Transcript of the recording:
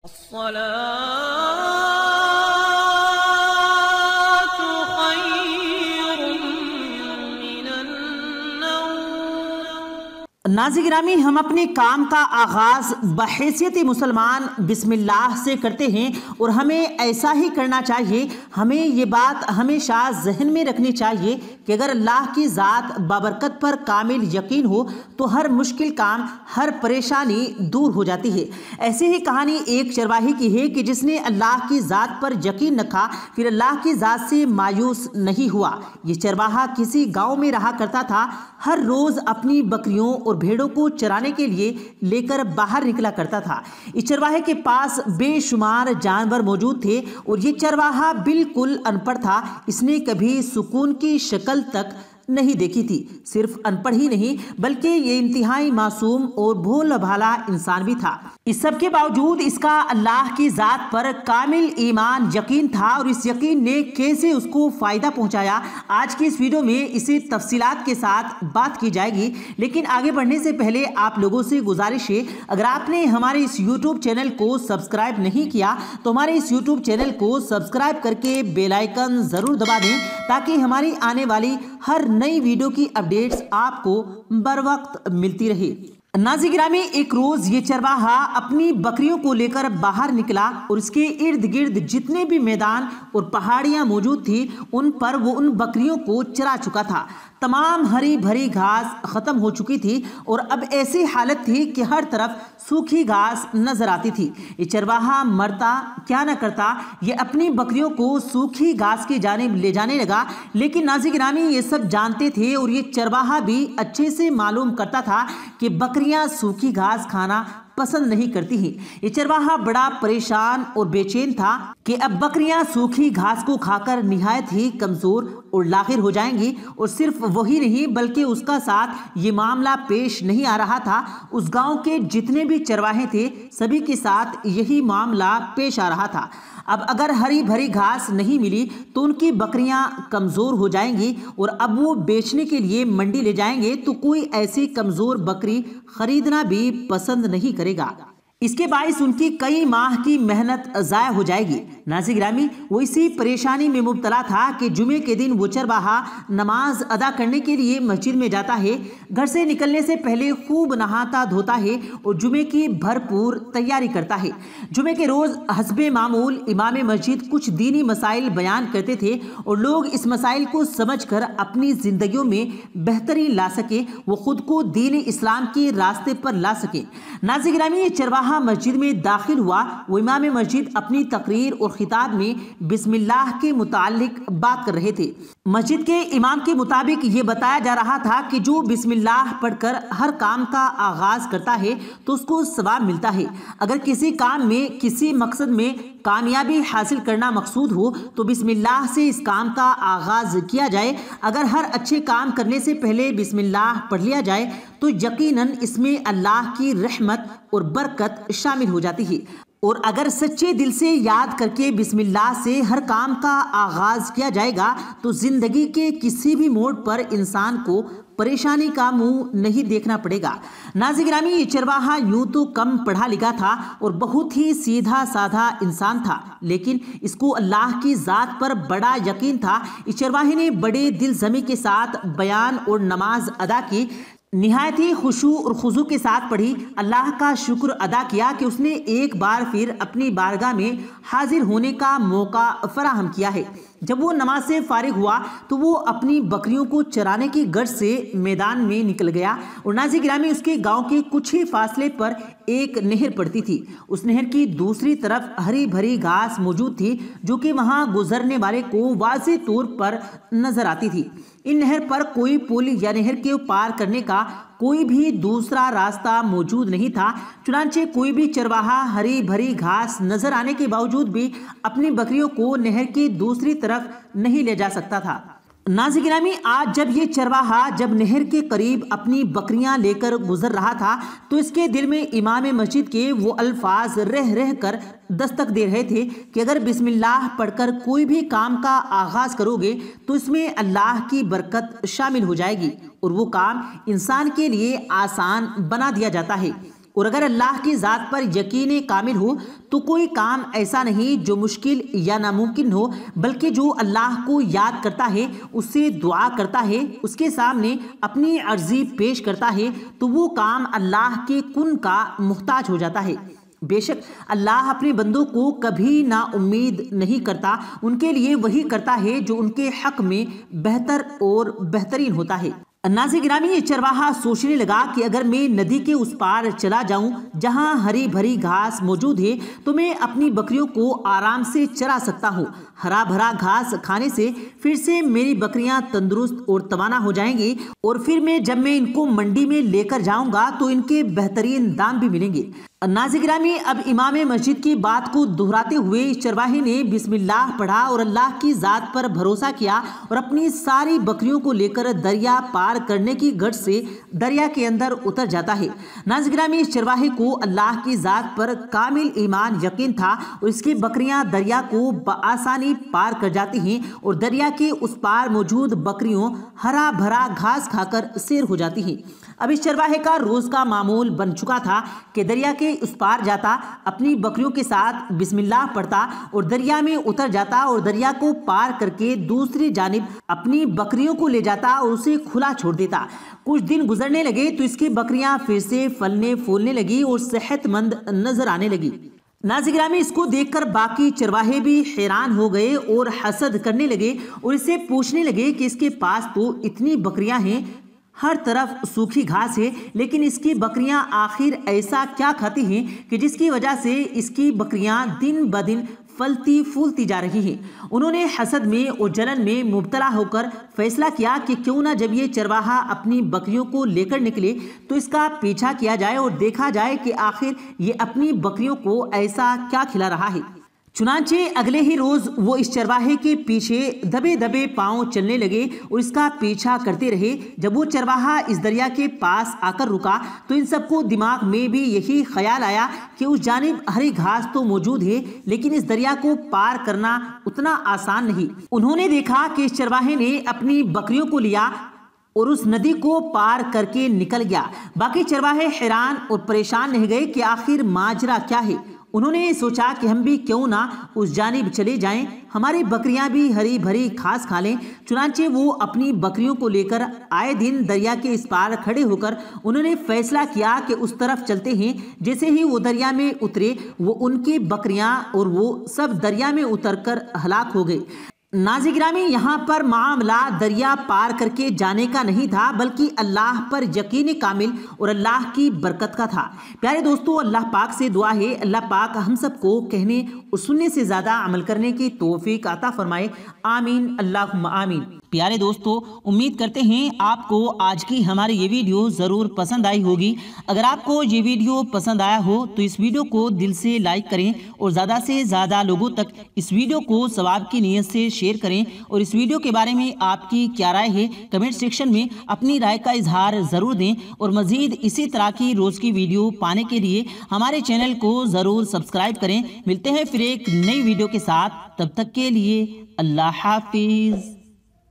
الصلاة خير من النوم۔ ناظرین گرامی، ہم اپنے کام کا آغاز بحیثیت مسلمان بسم اللہ سے کرتے ہیں اور ہمیں ایسا ہی کرنا چاہیے۔ ہمیں یہ بات ہمیشہ ذہن میں رکھنی چاہیے کہ اگر اللہ کی ذات بابرکت پر کامل یقین ہو تو ہر مشکل کام، ہر پریشانی دور ہو جاتی ہے۔ ایسی ہی کہانی ایک چرواہی کی ہے کہ جس نے اللہ کی ذات پر یقین رکھا، پھر اللہ کی ذات سے مایوس نہیں ہوا۔ یہ چرواہا کسی گاؤں میں رہا کرتا تھا، ہر روز اپنی بکریوں اور بھیڑوں کو چرانے کے لیے لے کر باہر نکلا کرتا تھا۔ اس چرواہے کے پاس بے شمار جانور موجود تھے اور یہ چرواہا بالکل ان پڑھ تھا۔ اس نے کبھی سکون کی شکل تک نہیں دیکھی تھی۔ صرف ان پڑھ ہی نہیں بلکہ یہ انتہائی معصوم اور بھولا بھالا انسان بھی تھا۔ اس سب کے باوجود اس کا اللہ کی ذات پر کامل ایمان یقین تھا، اور اس یقین نے کیسے اس کو فائدہ پہنچایا، آج کی اس ویڈیو میں اسے تفصیلات کے ساتھ بات کی جائے گی۔ لیکن آگے بڑھنے سے پہلے آپ لوگوں سے گزارش ہے، اگر آپ نے ہمارے اس یوٹیوب چینل کو سبسکرائب نہیں کیا تو ہمارے اس یوٹیوب چینل کو سبسکرائب کر کے بیل آئیکن ضرور دبا دیں تاکہ ہماری آنے والی ہر نئی ویڈیو کی اپڈیٹس آپ کو بر وقت ملتی رہے۔ ناظرین گرامی، ایک روز یہ چرواہا اپنی بکریوں کو لے کر باہر نکلا اور اس کے ارد گرد جتنے بھی میدان اور پہاڑیاں موجود تھی ان پر وہ ان بکریوں کو چرا چکا تھا۔ تمام ہری بھری گھاس ختم ہو چکی تھی اور اب ایسی حالت تھی کہ ہر طرف سوکھی گھاس نظر آتی تھی۔ یہ چرواہا مرتا کیا نہ کرتا، یہ اپنی بکریوں کو سوکھی گھاس کی جانب لے جانے لگا۔ لیکن ناظرین گرامی، یہ سب جانتے تھے اور یہ چرواہا بھی اچھے سے معلوم کرتا تھا کہ بکریاں سوکھی گھاس کھانا پسند نہیں کرتی ہیں۔ یہ چرواہا بڑا پریشان اور بے چین تھا کہ اب بکریاں سوکھی گھاس کو کھا کر نہایت ہی کمزور اور لاغر ہو جائیں گی، اور صرف وہی نہیں بلکہ اس کا ساتھ یہ معاملہ پیش نہیں آ رہا تھا، اس گاؤں کے جتنے بھی چرواہے تھے سبھی کے ساتھ یہی معاملہ پیش آ رہا تھا۔ اب اگر ہری بھری گھاس نہیں ملی تو ان کی بکریاں کمزور ہو جائیں گی، اور اب وہ بیچنے کے لیے منڈی لے جائیں گے تو کوئی ایسی کمزور بکری خریدنا بھی پسند نہیں کرے گا۔ اس کے باعث ان کی کئی ماہ کی محنت ضائع ہو جائے گی۔ ناظرین گرامی، وہ اسی پریشانی میں مبتلا تھا کہ جمعے کے دن وہ چرواہا نماز ادا کرنے کے لیے مسجد میں جاتا ہے، گھر سے نکلنے سے پہلے خوب نہاتا دھوتا ہے اور جمعے کی بھرپور تیاری کرتا ہے۔ جمعے کے روز حسب معمول امام مسجد کچھ دینی مسائل بیان کرتے تھے اور لوگ اس مسائل کو سمجھ کر اپنی زندگیوں میں بہتری لا سکیں، وہ خود کو دین اسلام کے راستے پر لا سکیں۔ ناظرین گرامی، یہ چرواہا مسجد میں داخل ہوا۔ وہ امام مسجد اپنی تقریر اور خطاب میں بسم اللہ کے متعلق بات کر رہے تھے۔ مسجد کے امام کے مطابق یہ بتایا جا رہا تھا کہ جو بسم اللہ پڑھ کر ہر کام کا آغاز کرتا ہے تو اس کو ثواب ملتا ہے۔ اگر کسی کام میں کسی مقصد میں کامیابی حاصل کرنا مقصود ہو تو بسم اللہ سے اس کام کا آغاز کیا جائے۔ اگر ہر اچھے کام کرنے سے پہلے بسم اللہ پڑھ لیا جائے تو یقیناً اس میں اللہ کی رحمت اور برکت شامل ہو جاتی ہے، اور اگر سچے دل سے یاد کر کے بسم اللہ سے ہر کام کا آغاز کیا جائے گا تو زندگی کے کسی بھی موڑ پر انسان کو پریشانی کا منہ نہیں دیکھنا پڑے گا۔ ناظرین گرامی، یہ چرواہا یوں تو کم پڑھا لکھا تھا اور بہت ہی سیدھا سادھا انسان تھا، لیکن اس کو اللہ کی ذات پر بڑا یقین تھا۔ اس چرواہے نے بڑے دل جمعی کے ساتھ بیان اور نماز ادا کی، نہایت ہی خشوع اور خضوع کے ساتھ پڑھی، اللہ کا شکر ادا کیا کہ اس نے ایک بار پھر اپنی بارگاہ میں حاضر ہونے کا موقع فراہم کیا ہے۔ جب وہ نماز سے فارغ ہوا تو وہ اپنی بکریوں کو چرانے کی غرض سے میدان میں نکل گیا، اور ناظرین گرامی، اس کے گاؤں کے کچھ ہی فاصلے پر ایک نہر پڑتی تھی۔ اس نہر کی دوسری طرف ہری بھری گھاس موجود تھی جو کہ وہاں گزرنے والے کو واضح طور پر نظر آتی تھی۔ ان نہر پر کوئی پل یا نہر کے پار کرنے کا کوئی بھی دوسرا راستہ موجود نہیں تھا، چنانچہ کوئی بھی چرواہا ہری بھری گھاس نظر آنے کے باوجود بھی اپنی بکریوں کو نہر کی دوسری طرف نہیں لے جا سکتا تھا۔ ناظرین گرامی، آج جب یہ چرواہا جب نہر کے قریب اپنی بکریاں لے کر گزر رہا تھا تو اس کے دل میں امام مسجد کے وہ الفاظ رہ رہ کر دستک دے رہے تھے کہ اگر بسم اللہ پڑھ کر کوئی بھی کام کا آغاز کرو گے تو اس میں اللہ کی برکت شامل ہو جائے گی اور وہ کام انسان کے لیے آسان بنا دیا جاتا ہے۔ اور اگر اللہ کی ذات پر یقین کامل ہو تو کوئی کام ایسا نہیں جو مشکل یا ناممکن ہو، بلکہ جو اللہ کو یاد کرتا ہے، اس سے دعا کرتا ہے، اس کے سامنے اپنی عرضی پیش کرتا ہے تو وہ کام اللہ کے کن کا محتاج ہو جاتا ہے۔ بے شک اللہ اپنے بندوں کو کبھی نا امید نہیں کرتا، ان کے لیے وہی کرتا ہے جو ان کے حق میں بہتر اور بہترین ہوتا ہے۔ ناظرین گرامی، یہ چرواہا سوچنے لگا کہ اگر میں ندی کے اس پار چلا جاؤں جہاں ہری بھری گھاس موجود ہے تو میں اپنی بکریوں کو آرام سے چرا سکتا ہوں۔ ہرا بھرا گھاس کھانے سے پھر سے میری بکریاں تندرست اور توانا ہو جائیں گی، اور پھر جب میں ان کو منڈی میں لے کر جاؤں گا تو ان کے بہترین دام بھی ملیں گے۔ ناظرین گرامی، اب امام مسجد کی بات کو دہراتے ہوئے چرواہے نے بسم اللہ پڑھا اور اللہ کی ذات پر بھروسہ کیا اور اپنی ساری بکریوں کو لے کر دریا پار کرنے کی گرج سے دریا کے اندر اتر جاتا ہے۔ ناظرین گرامی، اس چرواہے کو اللہ کی ذات پر کامل ایمان یقین تھا اور اس کی بکریاں دریا کو بآسانی پار کر جاتی ہیں اور دریا کے اس پار موجود بکریوں ہرا بھرا گھاس کھا کر سیر ہو جاتی ہیں۔ اب اس چرواہے کا روز کا معمول بن چکا تھا کہ دریا کے اس پار جاتا، اپنی بکریوں کے ساتھ بسم اللہ پڑھتا اور دریا میں اتر جاتا اور دریا کو پار کر کے دوسری جانب اپنی بکریوں کو لے جاتا اور اسے کھلا چھوڑ دیتا۔ کچھ دن گزرنے لگے تو اس کی بکریاں پھر سے پھلنے پھولنے لگی اور صحت مند نظر آنے لگی۔ ناظرین گرامی، اس کو دیکھ کر باقی چرواہے بھی حیران ہو گئے اور حسد کرنے لگے اور اسے پوچھنے لگے کہ اس کے پاس تو اتنی بکریاں ہیں، ہر طرف سوکھی گھاس ہے، لیکن اس کی بکریاں آخر ایسا کیا کھاتی ہیں کہ جس کی وجہ سے اس کی بکریاں دن بدن پھلتی پھولتی جا رہی ہیں۔ انہوں نے حسد میں اور جلن میں مبتلا ہو کر فیصلہ کیا کہ کیوں نہ جب یہ چرواہا اپنی بکریوں کو لے کر نکلے تو اس کا پیچھا کیا جائے اور دیکھا جائے کہ آخر یہ اپنی بکریوں کو ایسا کیا کھلا رہا ہے۔ چنانچہ اگلے ہی روز وہ اس چرواہے کے پیچھے دبے دبے پاؤں چلنے لگے اور اس کا پیچھا کرتے رہے۔ جب وہ چرواہا اس دریا کے پاس آ کر رکا تو ان سب کو دماغ میں بھی یہی خیال آیا کہ اس جانب ہری گھاس تو موجود ہے، لیکن اس دریا کو پار کرنا اتنا آسان نہیں۔ انہوں نے دیکھا کہ اس چرواہے نے اپنی بکریوں کو لیا اور اس ندی کو پار کر کے نکل گیا۔ باقی چرواہے حیران اور پریشان رہ گئے کہ آخر ماجرا کیا ہے۔ انہوں نے سوچا کہ ہم بھی کیوں نہ اس جانب چلے جائیں، ہماری بکریاں بھی ہری بھری گھاس کھا لیں۔ چنانچہ وہ اپنی بکریوں کو لے کر آئے دن دریا کے اس پار کھڑے ہو کر انہوں نے فیصلہ کیا کہ اس طرف چلتے ہیں۔ جیسے ہی وہ دریا میں اترے، وہ ان کی بکریاں اور وہ سب دریا میں اتر کر ہلاک ہو گئے۔ ناظرین گرامی، یہاں پر معاملہ دریا پار کر کے جانے کا نہیں تھا، بلکہ اللہ پر یقین کامل اور اللہ کی برکت کا تھا۔ پیارے دوستو، اللہ پاک سے دعا ہے اللہ پاک ہم سب کو کہنے اور سننے سے زیادہ عمل کرنے کی توفیق عطا فرمائے، آمین اللہم آمین۔ پیارے دوستو، امید کرتے ہیں آپ کو آج کی ہماری یہ ویڈیو ضرور پسند آئی ہوگی۔ اگر آپ کو یہ ویڈیو پسند آیا ہو تو اس ویڈیو کو دل سے لائک کریں اور زیادہ سے زیادہ لوگوں تک اس ویڈیو کو ثواب کی نیت سے شیئر کریں، اور اس ویڈیو کے بارے میں آپ کی کیا رائے ہے کمنٹ سیکشن میں اپنی رائے کا اظہار ضرور دیں، اور مزید اسی طرح کی روز کی ویڈیو پانے کے لیے ہمارے چینل کو ضرور سبسکرائب کریں۔ ملتے ہیں پھر ایک نئی ویڈیو کے ساتھ، تب تک کے لیے اللہ حافظ۔